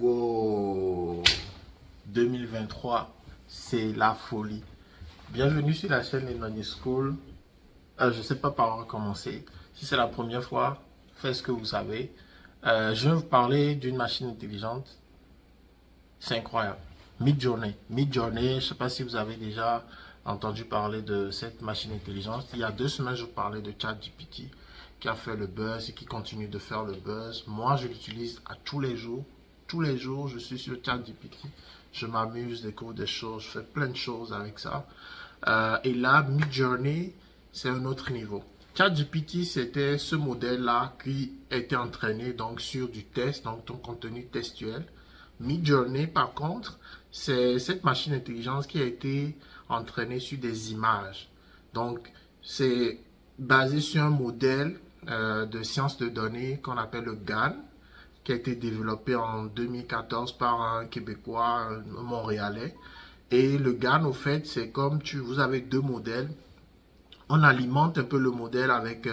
Wow, 2023, c'est la folie. Bienvenue sur la chaîne Enoni School. Je ne sais pas par où commencer. Si c'est la première fois, faites ce que vous savez. Je vais vous parler d'une machine intelligente. C'est incroyable. Midjourney. Midjourney, je ne sais pas si vous avez déjà entendu parler de cette machine intelligente. Il y a 2 semaines, je vous parlais de ChatGPT qui a fait le buzz et qui continue de faire le buzz. Moi, je l'utilise à tous les jours. Tous les jours, je suis sur ChatGPT. Je m'amuse, découvre des choses, je fais plein de choses avec ça. Et là, Midjourney, c'est un autre niveau. ChatGPT, c'était ce modèle-là qui était entraîné donc sur du test, donc ton contenu textuel. Midjourney, par contre, c'est cette machine intelligente qui a été entraînée sur des images. Donc, c'est basé sur un modèle de sciences de données qu'on appelle le GAN, qui a été développé en 2014 par un Québécois, un Montréalais. Et le GAN, au fait, c'est comme vous avez 2 modèles. On alimente un peu le modèle avec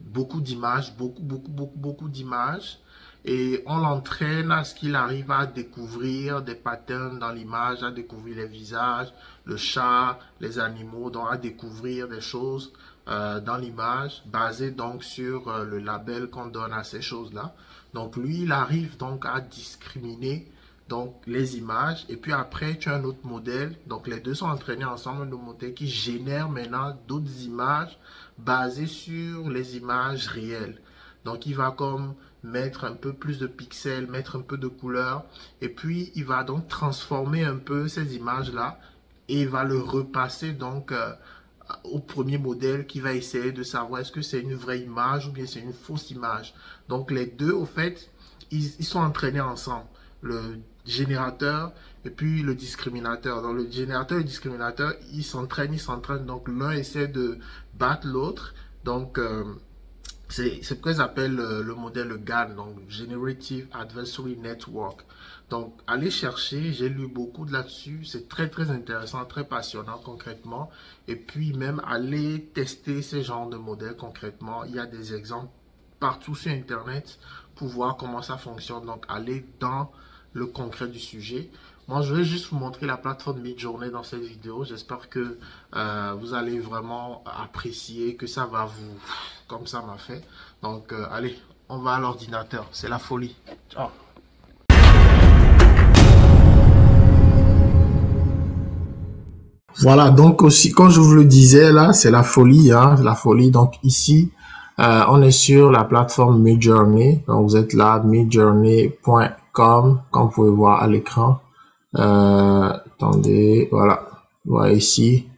beaucoup d'images, beaucoup d'images. Et on l'entraîne à ce qu'il arrive à découvrir des patterns dans l'image, à découvrir les visages, le chat, les animaux, donc à découvrir des choses dans l'image, basées donc sur le label qu'on donne à ces choses-là. Donc lui, il arrive donc à discriminer donc les images, et puis après tu as un autre modèle, donc les deux sont entraînés ensemble, un autre modèle qui génère maintenant d'autres images basées sur les images réelles. Donc il va comme mettre un peu plus de pixels, mettre un peu de couleur, et puis il va donc transformer un peu ces images-là, et il va le repasser donc au premier modèle qui va essayer de savoir est-ce que c'est une vraie image ou bien c'est une fausse image. Donc les deux, au fait, ils sont entraînés ensemble. Le générateur et puis le discriminateur. Dans le générateur et le discriminateur, ils s'entraînent. Donc l'un essaie de battre l'autre. Donc c'est ce qu'ils appellent le modèle GAN, donc Generative Adversary Network. Donc allez chercher, j'ai lu beaucoup de là-dessus, c'est très intéressant, très passionnant concrètement. Et puis même aller tester ce genre de modèle concrètement. Il y a des exemples partout sur Internet pour voir comment ça fonctionne. Donc allez dans le concret du sujet. Moi, je vais juste vous montrer la plateforme Midjourney dans cette vidéo. J'espère que vous allez vraiment apprécier, que ça va vous... comme ça m'a fait. Donc, allez, on va à l'ordinateur. C'est la folie. Ciao. Voilà, donc aussi, comme je vous le disais, là, c'est la folie, hein, la folie. Donc ici, on est sur la plateforme Midjourney. Donc vous êtes là, midjourney.com, comme vous pouvez voir à l'écran. Attendez, voilà, voilà ici,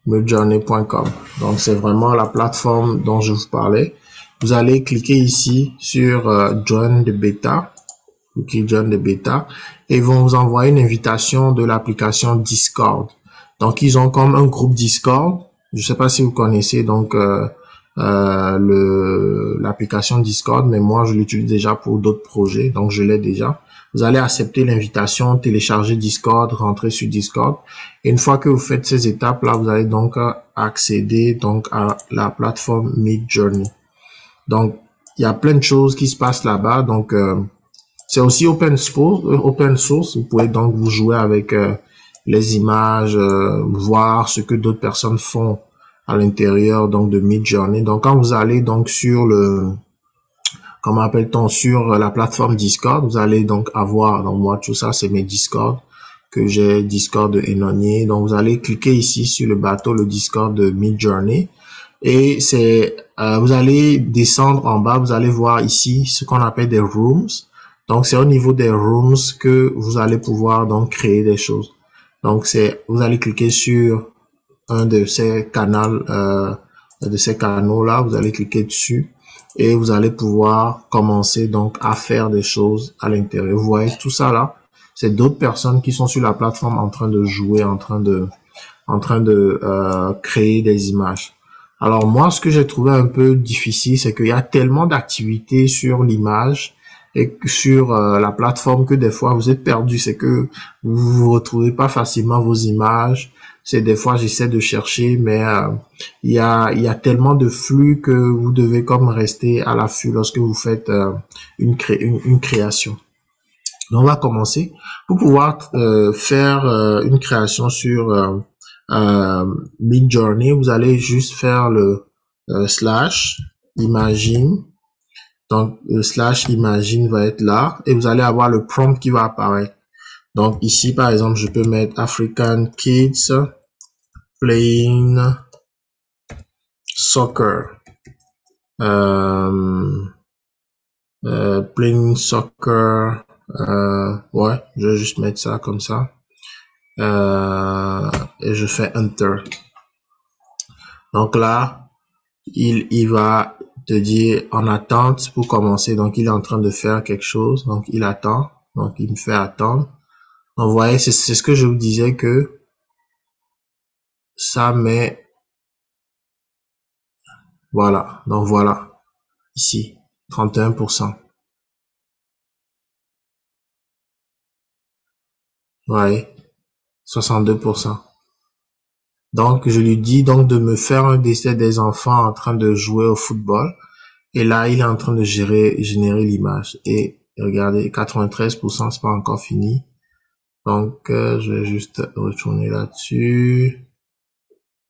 midjourney.com. Donc c'est vraiment la plateforme dont je vous parlais. Vous allez cliquer ici sur Join the Beta. Cliquez Join the Beta et ils vont vous envoyer une invitation de l'application Discord. Donc ils ont comme un groupe Discord. Je sais pas si vous connaissez donc l'application Discord, mais moi je l'utilise déjà pour d'autres projets, donc je l'ai déjà. Vous allez accepter l'invitation, télécharger Discord, rentrer sur Discord. Et une fois que vous faites ces étapes-là, vous allez donc accéder donc à la plateforme Midjourney. Donc, il y a plein de choses qui se passent là-bas. Donc, c'est aussi open source. Vous pouvez donc vous jouer avec les images, voir ce que d'autres personnes font à l'intérieur donc de Midjourney. Donc, quand vous allez donc sur comment appelle-t-on, sur la plateforme Discord, vous allez donc avoir, donc moi tout ça c'est mes Discord que j'ai, Discord de Enoni. Donc vous allez cliquer ici sur le bateau, le Discord de Midjourney, et c'est vous allez descendre en bas, vous allez voir ici ce qu'on appelle des rooms. Donc c'est au niveau des rooms que vous allez pouvoir donc créer des choses. Donc c'est, vous allez cliquer sur un de ces canaux là, vous allez cliquer dessus. Et vous allez pouvoir commencer donc à faire des choses à l'intérieur. Vous voyez tout ça là, c'est d'autres personnes qui sont sur la plateforme en train de jouer, en train de créer des images. Alors moi, ce que j'ai trouvé un peu difficile, c'est qu'il y a tellement d'activités sur l'image et sur la plateforme que des fois vous êtes perdu. C'est que vous retrouvez pas facilement vos images. C'est des fois j'essaie de chercher, mais il y a tellement de flux que vous devez comme rester à l'affût lorsque vous faites une création. Donc, on va commencer. Pour pouvoir faire une création sur Midjourney, vous allez juste faire le slash imagine. Donc, le slash imagine va être là et vous allez avoir le prompt qui va apparaître. Donc, ici, par exemple, je peux mettre African Kids Playing Soccer. Playing Soccer. Ouais, je vais juste mettre ça comme ça. Et je fais Enter. Donc là, il va te dire en attente pour commencer. Donc, il est en train de faire quelque chose. Donc, il attend. Donc, il me fait attendre. Donc, vous voyez, c'est ce que je vous disais que ça met... Voilà. Donc, voilà. Ici, 31%. Vous voyez, 62%. Donc, je lui dis donc de me faire un dessin des enfants en train de jouer au football. Et là, il est en train de générer l'image. Et regardez, 93%, c'est pas encore fini. Donc, je vais juste retourner là-dessus.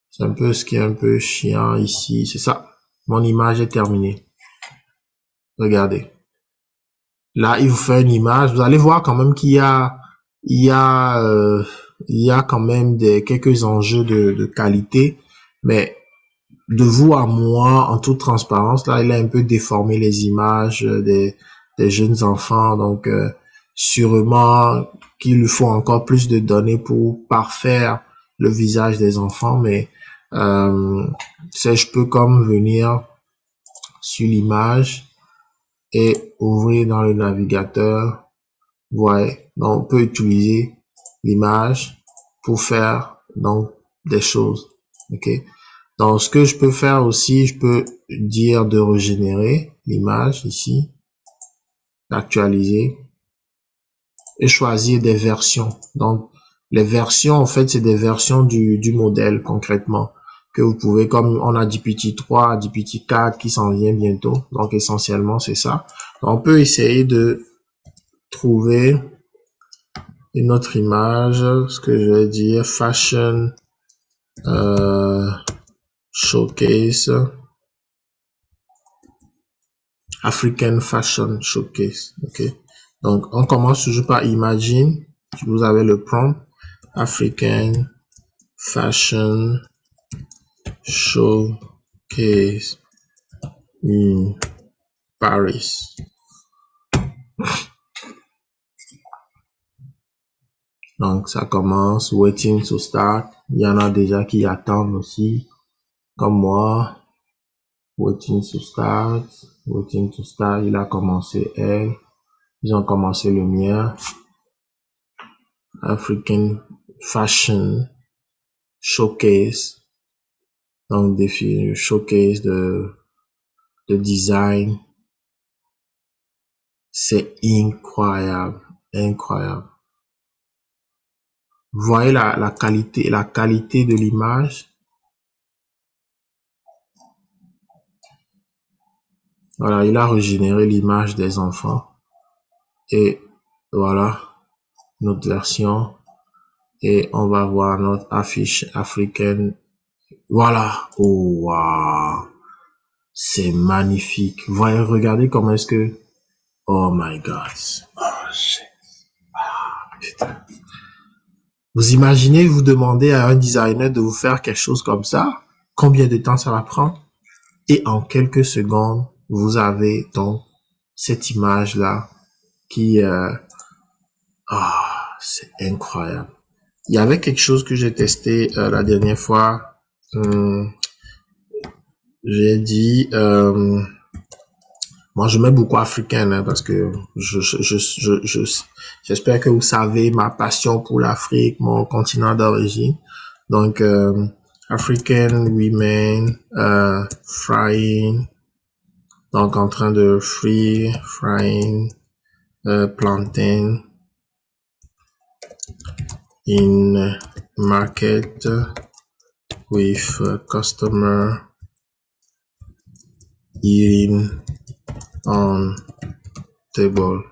C'est un peu ce qui est un peu chiant ici. C'est ça. Mon image est terminée. Regardez. Là, il vous fait une image. Vous allez voir quand même qu'il y a, il y a quand même quelques enjeux de qualité. Mais de vous à moi, en toute transparence, là, il a un peu déformé les images des jeunes enfants. Donc, sûrement qu'il lui faut encore plus de données pour parfaire le visage des enfants. Mais je peux comme venir sur l'image et ouvrir dans le navigateur. Ouais, donc on peut utiliser l'image pour faire donc des choses. Ok. Donc ce que je peux faire aussi, je peux dire de régénérer l'image ici, d'actualiser et choisir des versions. Donc les versions en fait c'est des versions du modèle concrètement que vous pouvez, comme on a GPT-3, GPT-4 qui s'en vient bientôt. Donc essentiellement c'est ça. Donc, on peut essayer de trouver une autre image, ce que je vais dire, fashion showcase, African fashion showcase. Ok, donc on commence toujours par imagine. Vous avez le prompt African fashion showcase in Paris. Donc ça commence, waiting to start. Il y en a déjà qui attendent aussi, comme moi. Waiting to start, waiting to start. Il a commencé elle. Ils ont commencé le mien. African fashion showcase. Donc défi showcase de design. C'est incroyable, incroyable. Vous voyez la qualité de l'image. Voilà, il a régénéré l'image des enfants. Et voilà, notre version. Et on va voir notre affiche africaine. Voilà. Oh, wow. C'est magnifique. Voyez, regardez comment est-ce que... Oh my God. Oh, shit. Ah, putain. Vous imaginez, vous demandez à un designer de vous faire quelque chose comme ça? Combien de temps ça va prendre? Et en quelques secondes, vous avez donc cette image-là qui... c'est incroyable. Il y avait quelque chose que j'ai testé la dernière fois. J'ai dit... moi, je mets beaucoup africain hein, parce que j'espère que vous savez ma passion pour l'Afrique, mon continent d'origine. Donc, African women frying, donc en train de frying plantain in market with customer eating on table.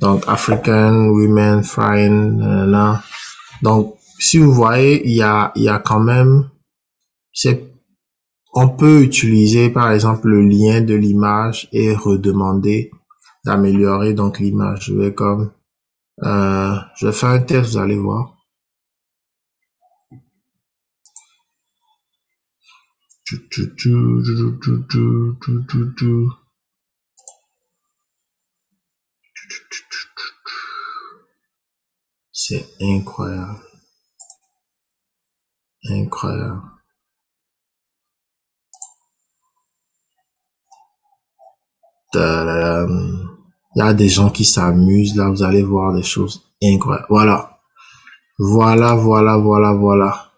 Donc, African Women Frying. Donc, si vous voyez, il y a quand même, on peut utiliser par exemple le lien de l'image et redemander d'améliorer donc l'image. Je vais faire un test, vous allez voir. C'est incroyable. Incroyable. Il y a des gens qui s'amusent là, vous allez voir des choses incroyables. Voilà. Voilà.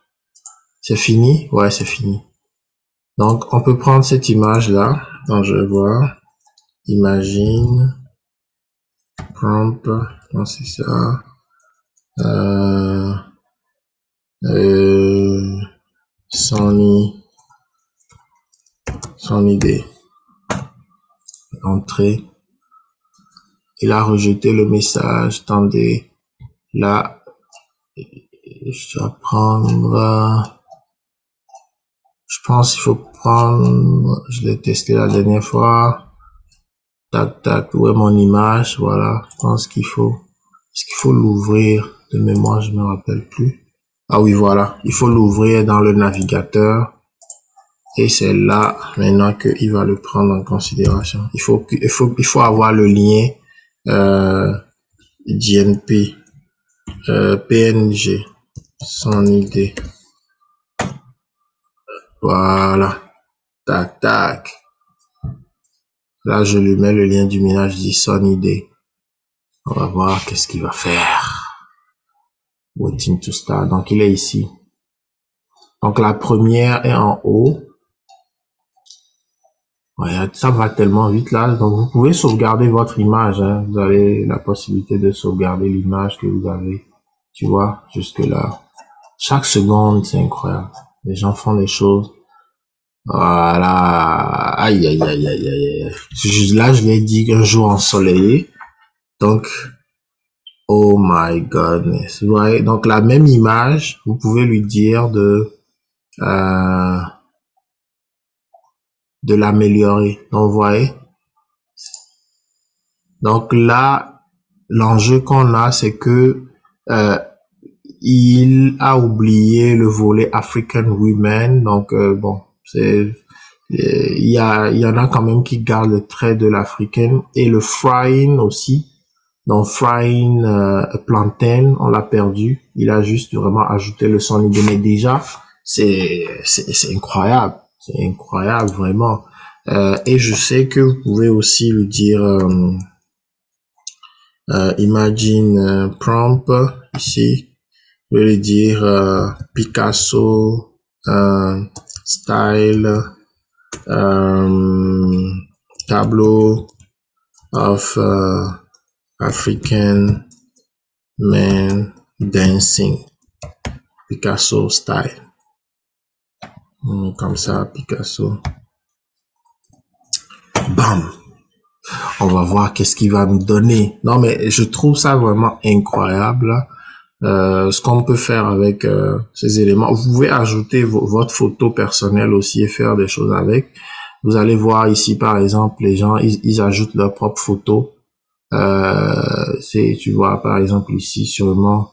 C'est fini? Ouais, c'est fini. Donc, on peut prendre cette image là. Donc, je vais voir. Imagine. Prompt. Non, c'est ça. Son idée. Entrée. Il a rejeté le message. Attendez. Là, je dois prendre. Je pense qu'il faut prendre. Je l'ai testé la dernière fois. Tac. Où est mon image? Voilà. Je pense qu'il faut. Est-ce qu'il faut l'ouvrir de mémoire? Je me rappelle plus. Ah oui, voilà. Il faut l'ouvrir dans le navigateur. Et c'est là maintenant qu'il va le prendre en considération. Il faut avoir le lien JNP, PNG, son idée. Voilà. Tac. Là, je lui mets le lien du ménage, je dis son idée. On va voir qu'est-ce qu'il va faire. Waiting to start. Donc, il est ici. Donc, la première est en haut. Ouais, ça va tellement vite là. Donc, vous pouvez sauvegarder votre image. Hein. Vous avez la possibilité de sauvegarder l'image que vous avez. Tu vois, jusque là. Chaque seconde, c'est incroyable. Les gens font des choses. Voilà. Aïe. Là, je l'ai dit qu'un jour ensoleillé. Donc, oh my goodness. Vous voyez, donc la même image, vous pouvez lui dire de l'améliorer. Donc, vous voyez. Donc là, l'enjeu qu'on a, c'est que il a oublié le volet African Women. Donc bon, il y en a quand même qui gardent le trait de l'africaine et le frying aussi. Donc frying plantain, on l'a perdu. Il a juste vraiment ajouté le son idée. Mais déjà, c'est incroyable. C'est incroyable vraiment. Et je sais que vous pouvez aussi lui dire imagine prompt ici. Je vais lui dire Picasso style tableau of African men dancing. Picasso style. Comme ça, Picasso. Bam! On va voir qu'est-ce qu'il va nous donner. Non, mais je trouve ça vraiment incroyable. Ce qu'on peut faire avec ces éléments. Vous pouvez ajouter votre photo personnelle aussi et faire des choses avec. Vous allez voir ici, par exemple, les gens, ils ajoutent leur propre photo. Tu vois, par exemple, ici, sûrement,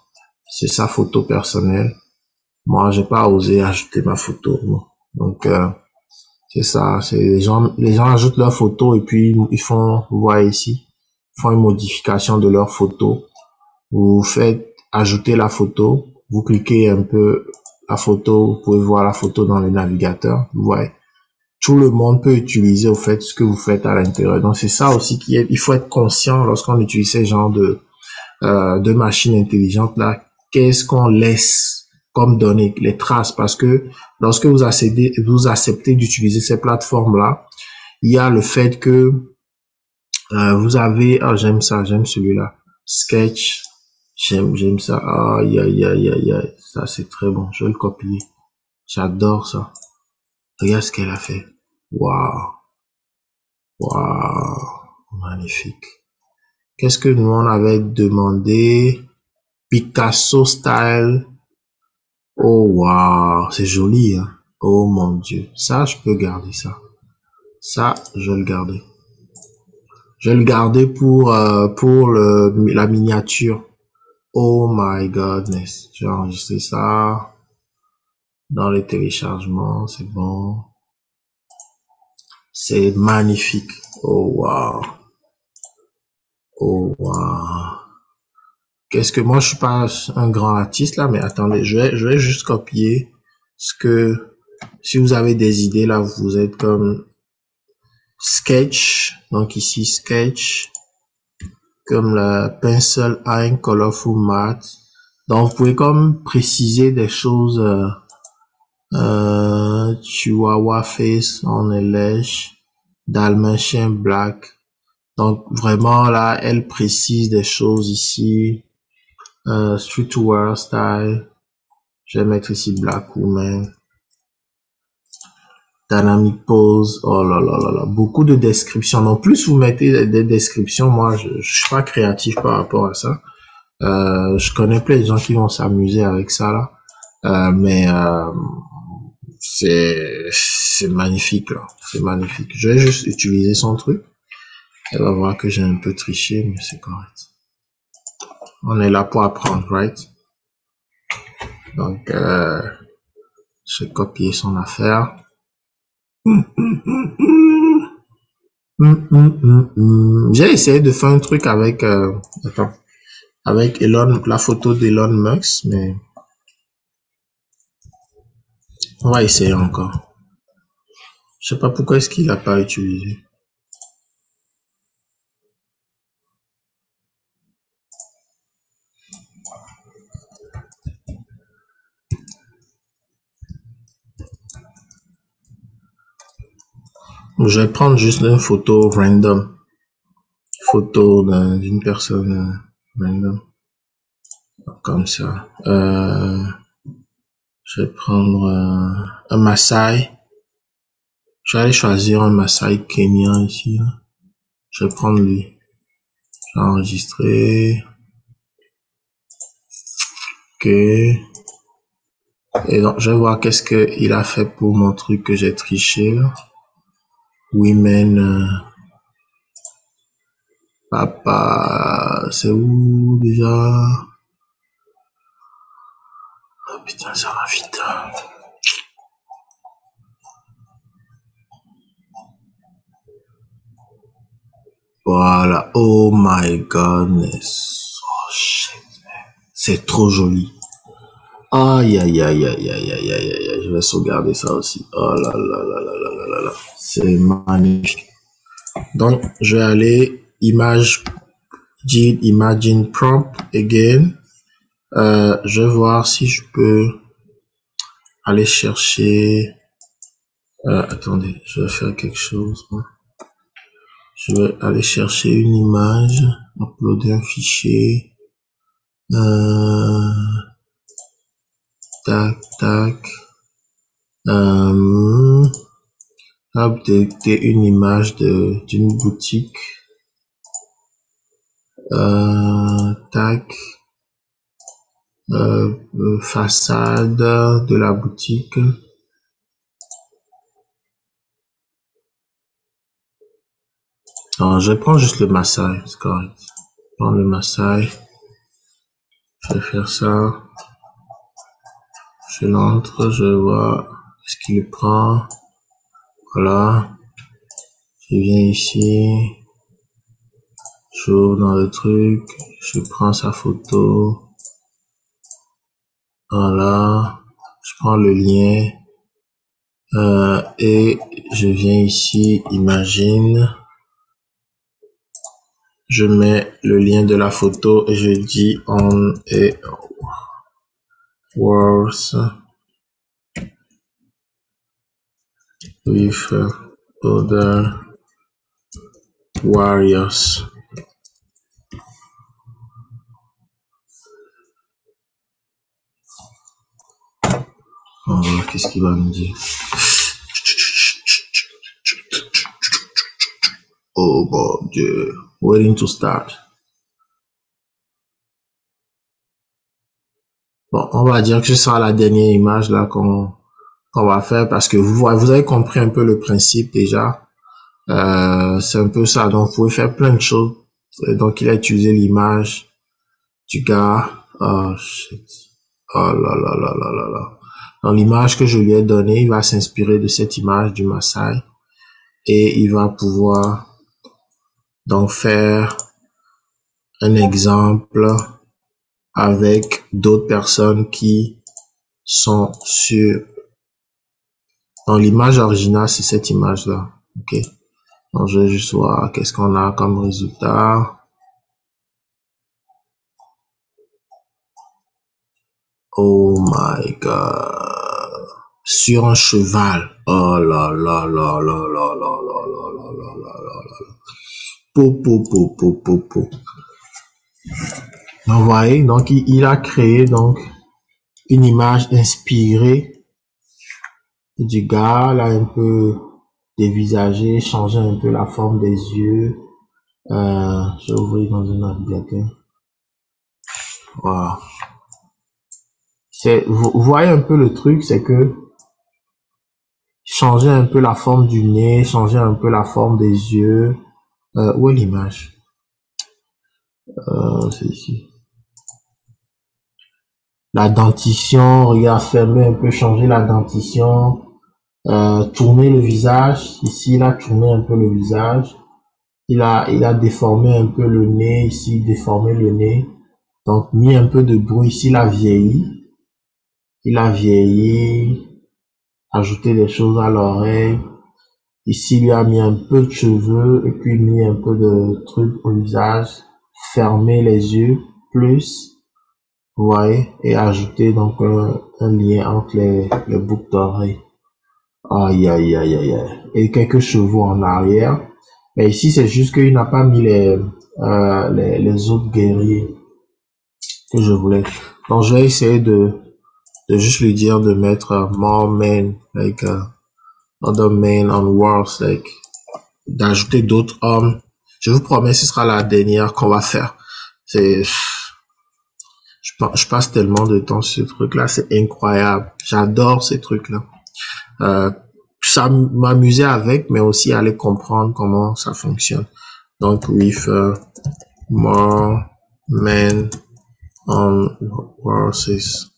c'est sa photo personnelle. Moi, j'ai pas osé ajouter ma photo. Bon. Donc, c'est ça. C'est les gens ajoutent leur photo et puis ils font, vous voyez ici, ils font une modification de leur photo. Vous faites ajouter la photo, vous cliquez un peu la photo, vous pouvez voir la photo dans le navigateur, vous voyez. Tout le monde peut utiliser au fait ce que vous faites à l'intérieur. Donc c'est ça aussi il faut être conscient lorsqu'on utilise ce genre de machines intelligentes là. Qu'est-ce qu'on laisse comme données, les traces, parce que lorsque vous acceptez d'utiliser ces plateformes là, il y a le fait que vous avez, j'aime celui-là, Sketch. J'aime ça. Aïe. Ça, c'est très bon. Je vais le copier. J'adore ça. Regarde ce qu'elle a fait. Waouh. Magnifique. Qu'est-ce que nous on avait demandé? Picasso style. Oh wow, c'est joli, hein. Oh mon Dieu, ça je peux garder ça. Ça, je vais le garder. Je vais le garder pour la miniature. Oh my godness, je vais enregistrer ça dans les téléchargements, c'est bon. C'est magnifique. Oh wow. Oh wow. Qu'est-ce que moi je suis pas un grand artiste là, mais attendez, je vais juste copier ce que si vous avez des idées là, vous êtes comme sketch, donc ici sketch, comme la pencil ink colorful matte. Donc vous pouvez comme préciser des choses. Chihuahua face on a lèche, Dalmatien black. Donc vraiment là, elle précise des choses ici. Streetwear style. Je vais mettre ici Black Woman. Dynamic pose. Oh là là là là. Beaucoup de descriptions. Donc plus vous mettez des descriptions, moi je suis pas créatif par rapport à ça. Je connais plein de gens qui vont s'amuser avec ça là. Mais c'est magnifique là. C'est magnifique. Je vais juste utiliser son truc. Elle va voir que j'ai un peu triché, mais c'est correct. On est là pour apprendre, right? Donc, je vais copier son affaire. J'ai essayé de faire un truc avec, avec Elon, la photo d'Elon Musk, mais on va essayer encore. Je sais pas pourquoi est-ce qu'il n'a pas utilisé. Je vais prendre juste une photo random. Photo d'une personne random. Comme ça. Je vais prendre un Maasai. Je vais aller choisir un Maasai kenyan ici. Je vais prendre lui. Je vais enregistrer. Ok. Et donc, je vais voir qu'est-ce qu'il a fait pour mon truc que j'ai triché. Là. Women. Papa. C'est où déjà? Oh putain, ça va vite. Voilà. Oh my godness. Oh shit. C'est trop joli. Aïe, aïe, aïe, aïe, aïe, aïe, aïe, aïe, je vais sauvegarder ça aussi. Oh là là là là là là là. C'est magnifique. Donc, je vais aller image, imagine prompt again. Je vais voir si je peux aller chercher. Attendez, je vais faire quelque chose. Je vais aller chercher une image, uploader un fichier. Tac, tac. Updater une image d'une boutique. Tac. Façade de la boutique. Alors, je prends juste le Maasai, c'est correct. Je prends le Maasai. Je vais faire ça. Je l'entre, je vois ce qu'il prend. Voilà. Je viens ici. J'ouvre dans le truc. Je prends sa photo. Voilà. Je prends le lien. Et je viens ici, imagine. Je mets le lien de la photo et je dis on est worth with other warriors. On va voir qu'est-ce qu'il va me dire. Oh mon Dieu. Waiting to start. Bon, on va dire que ce sera la dernière image là qu'on va faire parce que vous avez compris un peu le principe déjà. C'est un peu ça. Donc, vous pouvez faire plein de choses. Donc, il a utilisé l'image du gars. Oh, shit. Oh là là là là là là. Dans l'image que je lui ai donnée, il va s'inspirer de cette image du Maasai et il va pouvoir donc faire un exemple avec d'autres personnes qui sont sur... Dans l'image originale, c'est cette image-là. Ok. Donc, je vais juste voir qu'est-ce qu'on a comme résultat. Oh my God. Sur un cheval. Oh là là là là là là là là là là là là là. Po, po, po, po, po, po. Donc, vous voyez, donc il a créé donc une image inspirée du gars, là un peu dévisagé, changer un peu la forme des yeux. Je vais ouvrir dans un navigateur. Voilà. Vous voyez un peu le truc, c'est que changer un peu la forme du nez, changer un peu la forme des yeux. Où est l'image? C'est ici. La dentition, regarde, fermer un peu, changer la dentition. Tourner le visage. Ici, il a tourné un peu le visage. Il a déformé un peu le nez. Ici, déformé le nez. Donc, mis un peu de bruit. Ici, il a vieilli. Il a vieilli. Ajouté des choses à l'oreille. Ici, il lui a mis un peu de cheveux et puis mis un peu de trucs au visage. Fermer les yeux. Plus. Vous voyez? Et ajouter donc un lien entre les boucles d'oreilles. Aïe, aïe, aïe, aïe, aïe. Et quelques chevaux en arrière. Mais ici, c'est juste qu'il n'a pas mis les autres guerriers que je voulais. Donc, je vais essayer de juste lui dire de mettre more men, like other men on wars, like d'ajouter d'autres hommes. Je vous promets, ce sera la dernière qu'on va faire. Je passe tellement de temps sur ce truc-là, c'est incroyable. J'adore ces trucs-là. Ça m'amusait avec, mais aussi aller comprendre comment ça fonctionne. Donc, with more men on horses.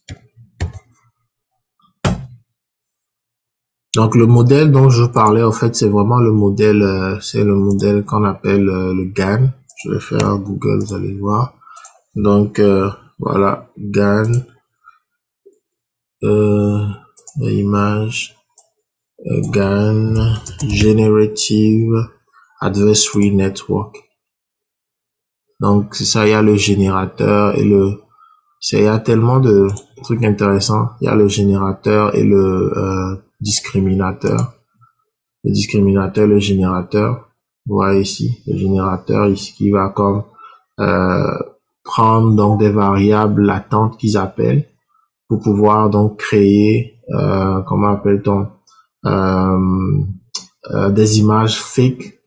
Donc, le modèle dont je parlais, en fait, c'est vraiment le modèle, c'est le modèle qu'on appelle le GAN. Je vais faire Google, vous allez voir. Donc, voilà, GAN, image, GAN, Generative Adversary Network. Donc, c'est ça, il y a le générateur et il y a tellement de trucs intéressants. Il y a le générateur et le discriminateur. Le discriminateur, le générateur. Vous voyez ici, le générateur ici qui va comme prendre donc des variables latentes qu'ils appellent pour pouvoir donc créer, comment appelle-t-on, des images fake.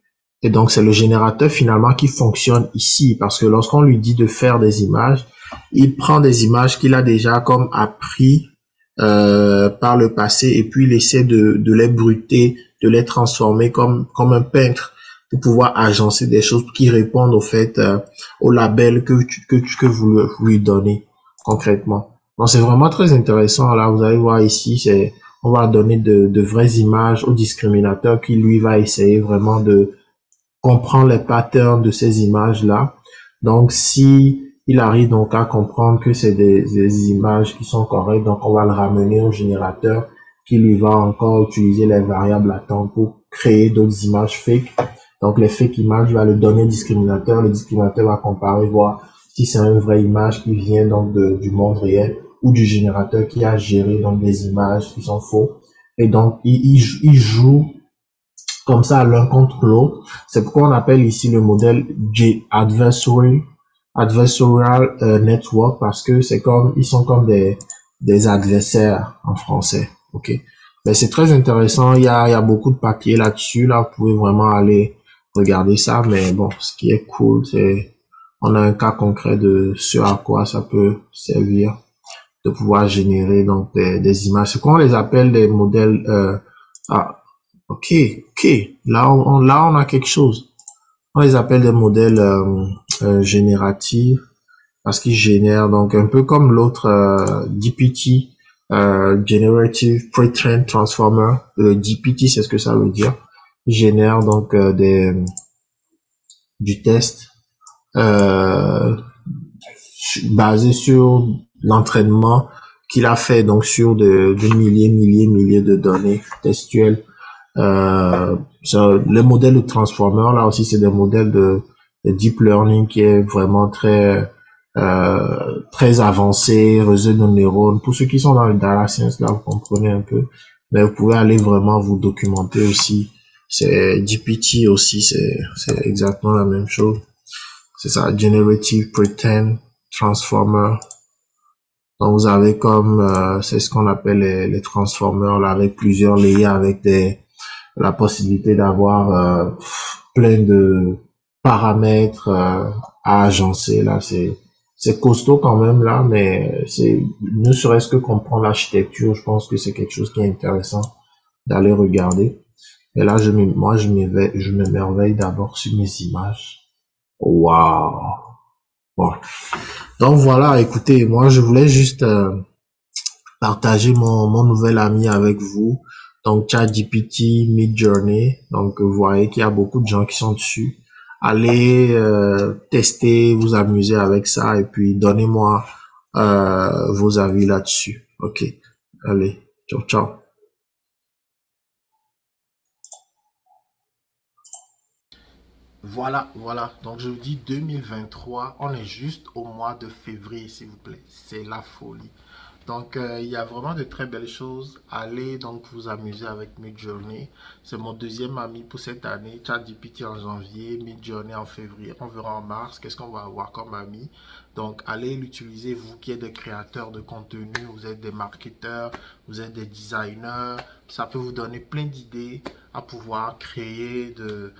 Et donc, c'est le générateur finalement qui fonctionne ici parce que lorsqu'on lui dit de faire des images, il prend des images qu'il a déjà comme appris par le passé et puis il essaie de les bruter, de les transformer comme un peintre pour pouvoir agencer des choses qui répondent au fait au label que vous lui donnez concrètement. Donc, c'est vraiment très intéressant. Là, vous allez voir ici, on va donner de vraies images au discriminateur qui lui va essayer vraiment de comprendre les patterns de ces images-là. Donc, si il arrive donc à comprendre que c'est des images qui sont correctes, donc on va le ramener au générateur qui lui va encore utiliser les variables latentes pour créer d'autres images fake. Donc, les fake images va le donner au discriminateur. Le discriminateur va comparer, voir si c'est une vraie image qui vient donc du monde réel ou du générateur qui a géré donc des images qui sont faux. Et donc, il joue comme ça l'un contre l'autre. C'est pourquoi on appelle ici le modèle adversarial network parce que ils sont comme des adversaires en français. Ok. Mais c'est très intéressant. Il y a beaucoup de papiers là-dessus. Là, vous pouvez vraiment aller regarder ça. Mais bon, ce qui est cool, c'est on a un cas concret de ce à quoi ça peut servir. de pouvoir générer donc des images. Ce qu'on les appelle des modèles. Ah, ok, ok. Là on a quelque chose. On les appelle des modèles génératifs parce qu'ils génèrent donc un peu comme l'autre DPT, Generative Pre-trained Transformer. Le DPT, c'est ce que ça veut dire. Il génère donc du test euh, basé sur l'entraînement qu'il a fait donc sur de milliers de données textuelles. Les modèles de transformers là aussi c'est des modèles de deep learning qui est vraiment très avancé, réseau de neurones. Pour ceux qui sont dans le data science là, vous comprenez un peu, mais vous pouvez aller vraiment vous documenter aussi. C'est GPT aussi, c'est exactement la même chose. C'est ça, Generative Pre-trained Transformer. Donc vous avez comme c'est ce qu'on appelle les transformers là avec plusieurs layers avec la possibilité d'avoir plein de paramètres à agencer là, c'est costaud quand même là, mais c'est ne serait-ce que comprendre l'architecture, je pense que c'est quelque chose qui est intéressant d'aller regarder. Et là je m'émerveille d'abord sur mes images. Waouh. Bon. Donc voilà, écoutez, moi je voulais juste partager mon nouvel ami avec vous. Donc ChatGPT, Midjourney. Donc vous voyez qu'il y a beaucoup de gens qui sont dessus. Allez tester, vous amuser avec ça et puis donnez-moi vos avis là-dessus. Ok. Allez, ciao ciao. Voilà. Donc, je vous dis 2023, on est juste au mois de février, s'il vous plaît. C'est la folie. Donc, il y a vraiment de très belles choses. Allez donc vous amuser avec Midjourney. C'est mon deuxième ami pour cette année. ChatGPT en janvier, Midjourney en février. On verra en mars qu'est-ce qu'on va avoir comme ami. Donc, allez l'utiliser, vous qui êtes des créateurs de contenu, vous êtes des marketeurs, vous êtes des designers. Ça peut vous donner plein d'idées à pouvoir créer de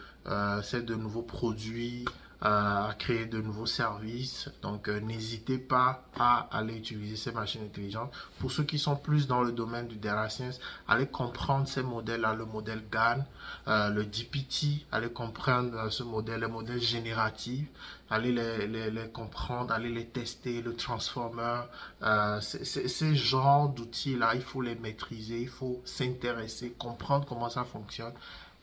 nouveaux produits, à créer de nouveaux services. Donc, n'hésitez pas à aller utiliser ces machines intelligentes. Pour ceux qui sont plus dans le domaine du data science, allez comprendre ces modèles-là, le modèle GAN, le DPT, allez comprendre ce modèle, les modèles génératifs, allez les comprendre, allez les tester, le transformer. Ces genres d'outils-là, il faut les maîtriser, il faut s'intéresser, comprendre comment ça fonctionne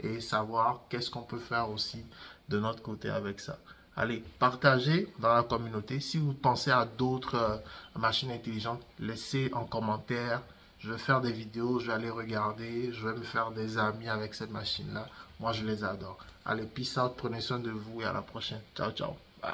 et savoir qu'est-ce qu'on peut faire aussi de notre côté avec ça. Allez, partagez dans la communauté. Si vous pensez à d'autres machines intelligentes, laissez en commentaire. Je vais faire des vidéos, je vais aller regarder, je vais me faire des amis avec cette machine-là. Moi, je les adore. Allez, peace out, prenez soin de vous et à la prochaine. Ciao, ciao. Bye.